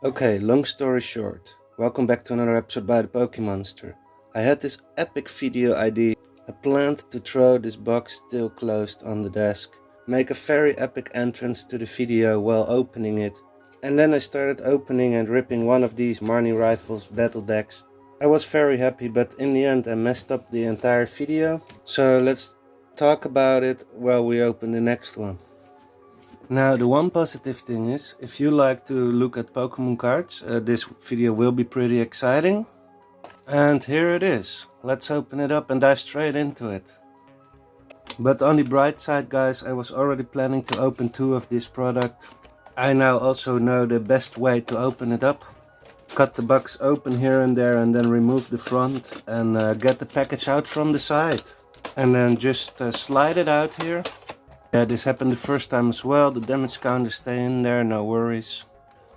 Okay, long story short, welcome back to another episode by the Pokemonster. I had this epic video idea. I planned to throw this box still closed on the desk, make a very epic entrance to the video while opening it, and then I started opening and ripping one of these Marnie Rival Battle Decks. I was very happy, but in the end I messed up the entire video, so let's talk about it while we open the next one. Now, the one positive thing is, if you like to look at Pokemon cards, this video will be pretty exciting. And here it is. Let's open it up and dive straight into it. But on the bright side, guys, I was already planning to open two of this product. I now also know the best way to open it up. Cut the box open here and there and then remove the front and get the package out from the side. And then just slide it out here. Yeah, this happened the first time as well. The damage counter stay in there, no worries.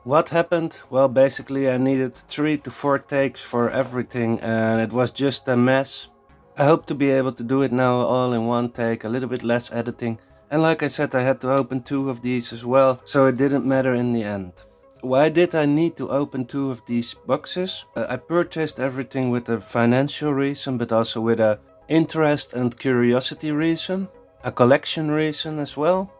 What happened? Well, basically I needed 3 to 4 takes for everything and it was just a mess. I hope to be able to do it now all in one take, a little bit less editing. And like I said, I had to open 2 of these as well, so it didn't matter in the end. Why did I need to open 2 of these boxes? I purchased everything with a financial reason, but also with a interest and curiosity reason. A collection reason as well.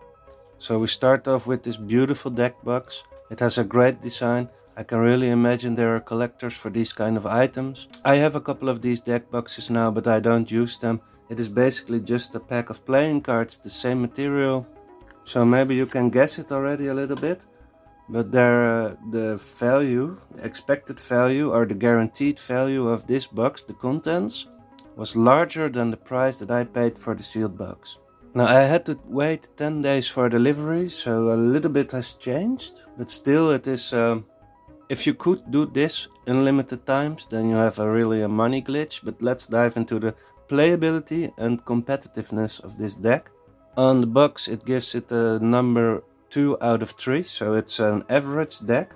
So we start off with this beautiful deck box. It has a great design. I can really imagine there are collectors for these kind of items. I have a couple of these deck boxes now, but I don't use them. It is basically just a pack of playing cards, the same material. So maybe you can guess it already a little bit. But the value, the expected value or the guaranteed value of this box, the contents, was larger than the price that I paid for the sealed box. Now I had to wait 10 days for delivery, so a little bit has changed, but still it is, if you could do this unlimited times, then you have really a money glitch. But let's dive into the playability and competitiveness of this deck. On the box it gives it a number 2 out of 3, so it's an average deck.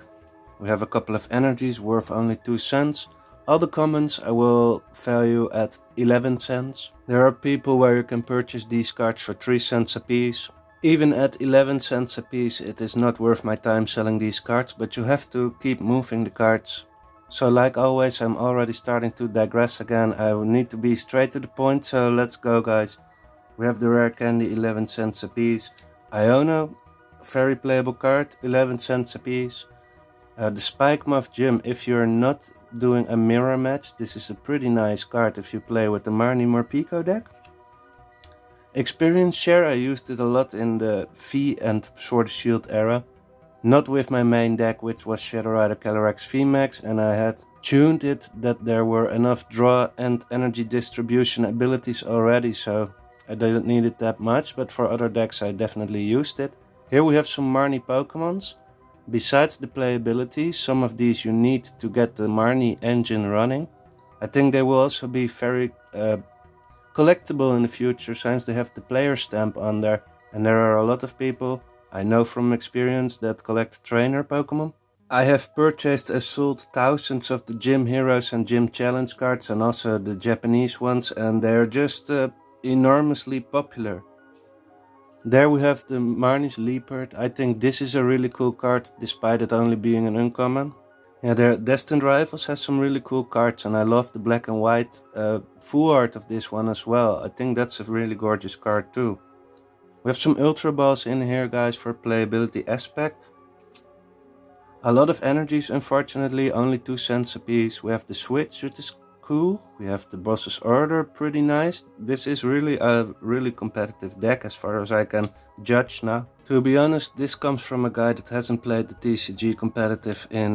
We have a couple of energies worth only 2 cents. All the commons I will value at 11 cents. There are people where you can purchase these cards for 3 cents a piece. Even at 11 cents a piece it is not worth my time selling these cards, but you have to keep moving the cards. So like always, I'm already starting to digress again. I need to be straight to the point, so let's go, guys. We have the rare candy, 11 cents a piece. Iono, very playable card, 11 cents a piece. The Spike Muff Gym, if you're not doing a mirror match, this is a pretty nice card if you play with the Marnie Morpeko deck. Experience share, I used it a lot in the V and Sword Shield era. Not with my main deck, which was Shadow Rider Calyrex VMAX, and I had tuned it that there were enough draw and energy distribution abilities already, so I didn't need it that much, but for other decks I definitely used it. Here we have some Marnie Pokemons. Besides the playability, some of these you need to get the Marnie engine running. I think they will also be very collectible in the future, since they have the player stamp on there, and there are a lot of people, I know from experience, that collect trainer Pokemon. I have purchased and sold thousands of the Gym Heroes and Gym Challenge cards, and also the Japanese ones, and they're just enormously popular. There we have the Marnie's Leopard. I think this is a really cool card, despite it only being an uncommon. Yeah, the Destined Rivals has some really cool cards, and I love the black and white full art of this one as well. I think that's a really gorgeous card too. We have some Ultra Balls in here, guys, for playability aspect. A lot of energies, unfortunately, only 2 cents a piece. We have the Switch, which is cool. We have the Boss's Order, pretty nice. This is really a really competitive deck as far as I can judge now. To be honest, this comes from a guy that hasn't played the TCG competitive in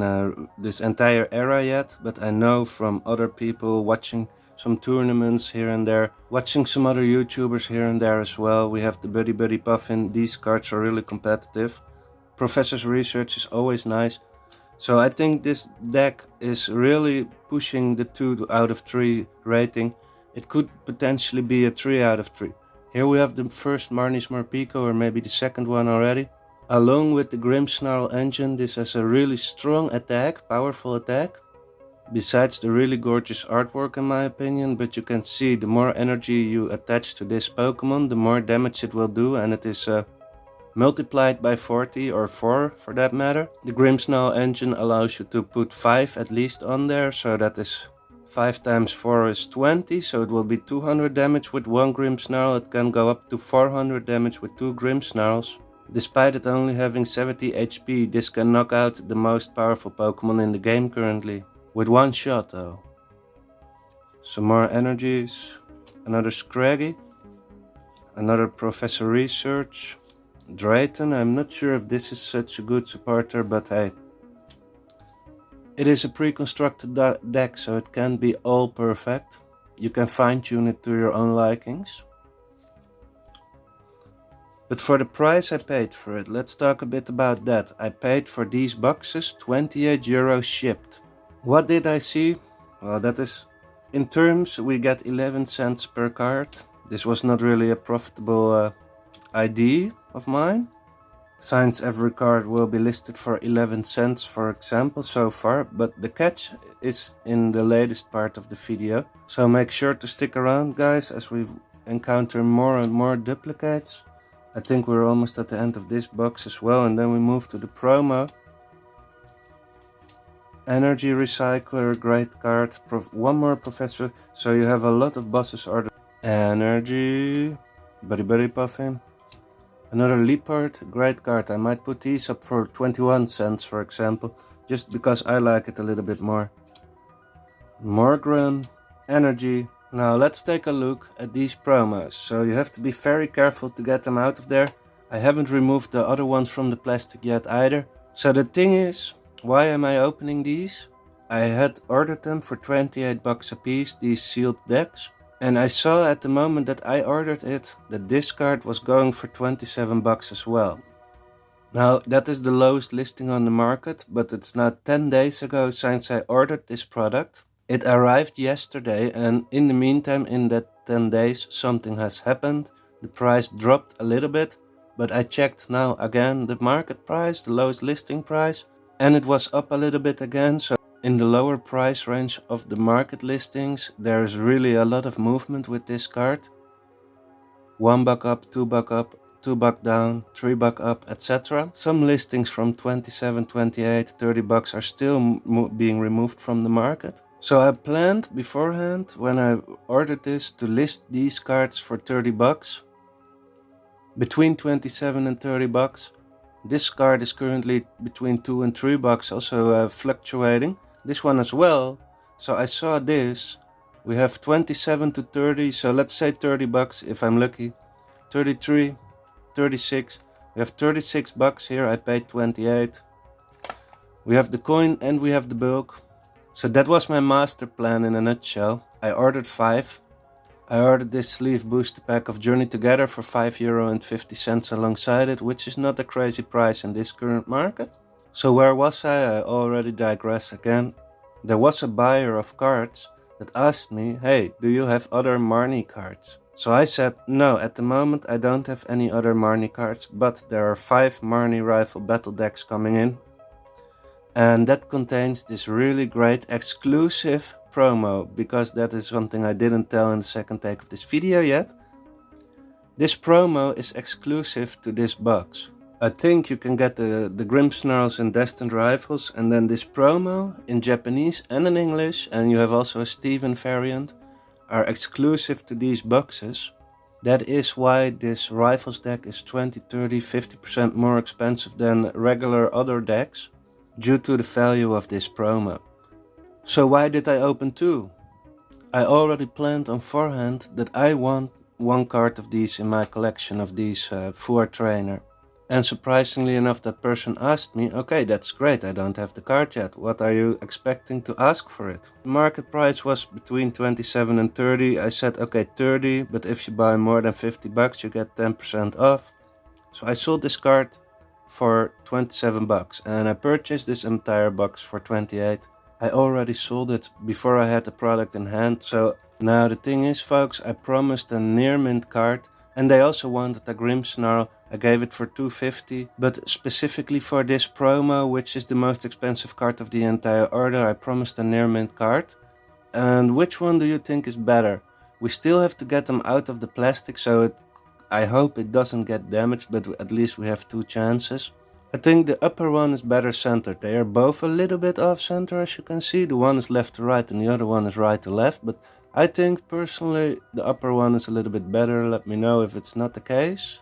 this entire era yet, but I know from other people watching some tournaments here and there, watching some other YouTubers here and there as well. We have the Buddy Buddy Puffin. These cards are really competitive. Professor's Research is always nice. So I think this deck is really pushing the 2 out of 3 rating. It could potentially be a 3 out of 3. Here we have the first Marnie's Morpeko, or maybe the second one already. Along with the Grimmsnarl engine, this has a really strong attack, powerful attack. Besides the really gorgeous artwork in my opinion, but you can see the more energy you attach to this Pokemon, the more damage it will do, and it is multiplied by 40 or 4 for that matter. The Grimmsnarl engine allows you to put 5 at least on there, so that is 5 times 4 is 20, so it will be 200 damage with one Grimmsnarl. It can go up to 400 damage with 2 Grimmsnarls. Despite it only having 70 HP, this can knock out the most powerful Pokemon in the game currently. With one shot though. Some more energies. Another Scraggy. Another Professor Research. Drayton, I'm not sure if this is such a good supporter, but hey. It is a pre-constructed deck, so it can't be all perfect. You can fine-tune it to your own likings. But for the price I paid for it, let's talk a bit about that. I paid for these boxes 28 euros shipped. What did I see? Well, that is, in terms, we get 11 cents per card. This was not really a profitable idea of mine. Since every card will be listed for 11 cents for example so far, but the catch is in the latest part of the video. So make sure to stick around guys, as we encounter more and more duplicates. I think we're almost at the end of this box as well, and then we move to the promo. Energy Recycler, great card, one more Professor, so you have a lot of bosses ordered. Energy, Buddy Puffin. Another Leopard, great card. I might put these up for 21 cents for example, just because I like it a little bit more. Morgrun, Energy. Now let's take a look at these promos. So you have to be very careful to get them out of there. I haven't removed the other ones from the plastic yet either. So the thing is, why am I opening these? I had ordered them for 28 bucks a piece, these sealed decks. And I saw at the moment that I ordered it, that this card was going for 27 bucks as well. Now that is the lowest listing on the market, but it's now 10 days ago since I ordered this product. It arrived yesterday, and in the meantime, in that 10 days, something has happened. The price dropped a little bit, but I checked now again the market price, the lowest listing price, and it was up a little bit again. So in the lower price range of the market listings, there is really a lot of movement with this card. $1 up, $2 up, $2 down, $3 up, etc. Some listings from 27, 28, 30 bucks are still being removed from the market. So I planned beforehand, when I ordered this, to list these cards for 30 bucks. Between 27 and 30 bucks. This card is currently between 2 and 3 bucks, also fluctuating. This one as well. So I saw this. We have 27 to 30, so let's say 30 bucks if I'm lucky. 33, 36. We have 36 bucks here. I paid 28. We have the coin and we have the bulk. So that was my master plan in a nutshell. I ordered 5. I ordered this sleeve booster pack of Journey Together for €5.50 alongside it, which is not a crazy price in this current market. So where was I? I already digress again. There was a buyer of cards that asked me, hey, do you have other Marnie cards? So I said, no, at the moment I don't have any other Marnie cards, but there are 5 Marnie Rival Battle Decks coming in. And that contains this really great exclusive promo, because that is something I didn't tell in the second take of this video yet. This promo is exclusive to this box. I think you can get the Grimmsnarls and Destined Rivals, and then this promo in Japanese and in English, and you have also a Steven variant, are exclusive to these boxes. That is why this Rivals deck is 20, 30, 50% more expensive than regular other decks, due to the value of this promo. So why did I open 2? I already planned on forehand that I want 1 card of these in my collection of these for trainer. And surprisingly enough, that person asked me, okay, that's great, I don't have the card yet, what are you expecting to ask for it? The market price was between 27 and 30, I said okay 30, but if you buy more than 50 bucks you get 10% off. So I sold this card for 27 bucks, and I purchased this entire box for 28. I already sold it before I had the product in hand. So now the thing is, folks, I promised a near mint card, and they also wanted a Grimmsnarl. I gave it for 250, but specifically for this promo, which is the most expensive card of the entire order, I promised a near mint card. And which one do you think is better? We still have to get them out of the plastic, so I hope it doesn't get damaged, but at least we have 2 chances. I think the upper one is better centered. They are both a little bit off center, as you can see. The one is left to right and the other one is right to left, but I think personally the upper one is a little bit better. Let me know if it's not the case.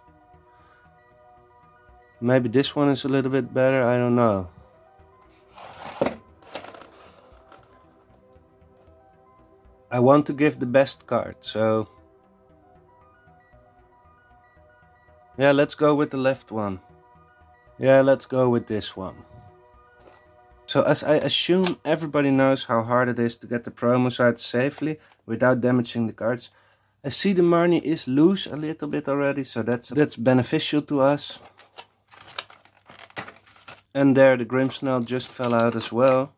Maybe this one is a little bit better, I don't know. I want to give the best card, so yeah, let's go with the left one. Yeah, let's go with this one. So as I assume everybody knows how hard it is to get the promo side safely without damaging the cards, I see the Marnie is loose a little bit already, so that's beneficial to us. And there the Grimmsnarl just fell out as well.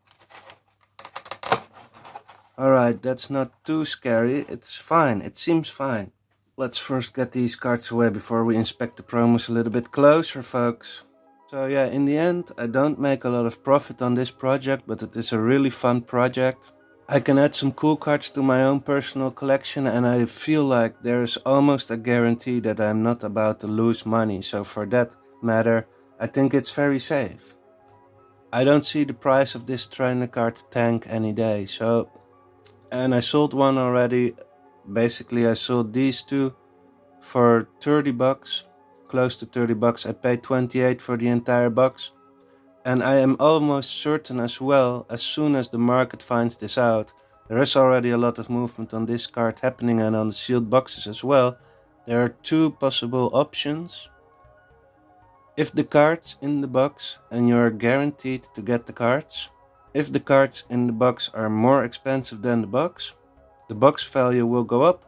Alright, that's not too scary, it's fine, it seems fine. Let's first get these cards away before we inspect the promos a little bit closer, folks. So yeah, in the end, I don't make a lot of profit on this project, but it is a really fun project. I can add some cool cards to my own personal collection, and I feel like there is almost a guarantee that I'm not about to lose money. So for that matter, I think it's very safe. I don't see the price of this trainer card tank any day, so... And I sold one already. Basically I sold these two for 30 bucks, close to 30 bucks. I paid 28 for the entire box. And I am almost certain as well, as soon as the market finds this out, there is already a lot of movement on this card happening and on the sealed boxes as well. There are 2 possible options. If the card's in the box and you're guaranteed to get the cards, if the cards in the box are more expensive than the box value will go up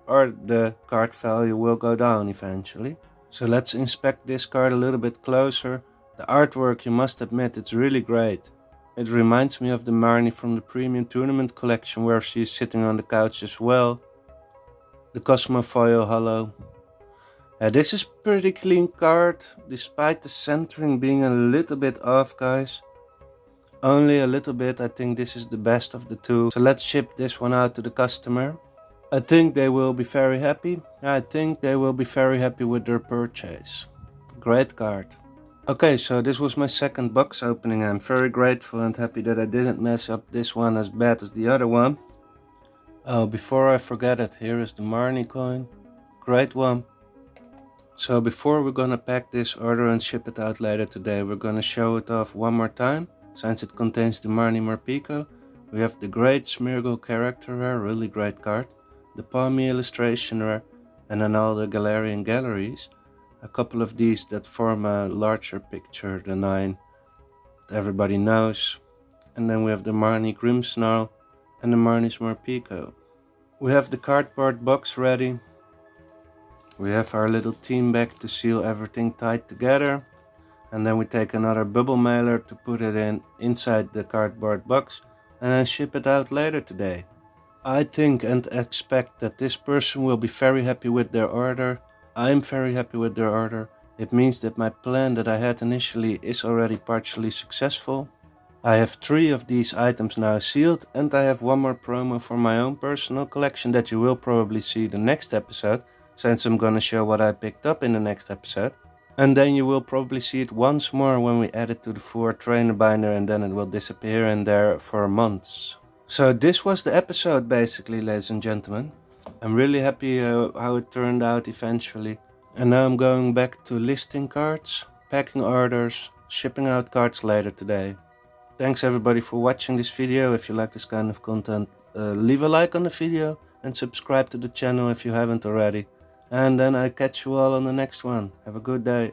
or the card value will go down eventually. So let's inspect this card a little bit closer. The artwork, you must admit, it's really great. It reminds me of the Marnie from the Premium Tournament collection where she's sitting on the couch as well. The Cosmo Foil Hollow. This is pretty clean card, despite the centering being a little bit off, guys. Only a little bit. I think this is the best of the 2. So let's ship this one out to the customer. I think they will be very happy. I think they will be very happy with their purchase. Great card. Okay, so this was my second box opening. I'm very grateful and happy that I didn't mess up this one as bad as the other one. Oh, before I forget it, here is the Marnie coin. Great one. So before we're gonna pack this order and ship it out later today, we're gonna show it off one more time. Since it contains the Marnie Morpeko, we have the great Smeargle character rare, really great card. The Palmy illustration rare, and then all the Galarian galleries. A couple of these that form a larger picture, the 9 that everybody knows. And then we have the Marnie Grimmsnarl and the Marnie's Morpeko. We have the cardboard box ready. We have our little team bag to seal everything tight together. And then we take another bubble mailer to put it inside the cardboard box and then ship it out later today. I think and expect that this person will be very happy with their order. I'm very happy with their order. It means that my plan that I had initially is already partially successful. I have 3 of these items now sealed, and I have one more promo for my own personal collection that you will probably see the next episode, since I'm gonna show what I picked up in the next episode. And then you will probably see it once more when we add it to the 4 trainer binder, and then it will disappear in there for months. So this was the episode basically, ladies and gentlemen. I'm really happy how it turned out eventually. And now I'm going back to listing cards, packing orders, shipping out cards later today. Thanks everybody for watching this video. If you like this kind of content, leave a like on the video and subscribe to the channel if you haven't already. And then I catch you all on the next one. Have a good day.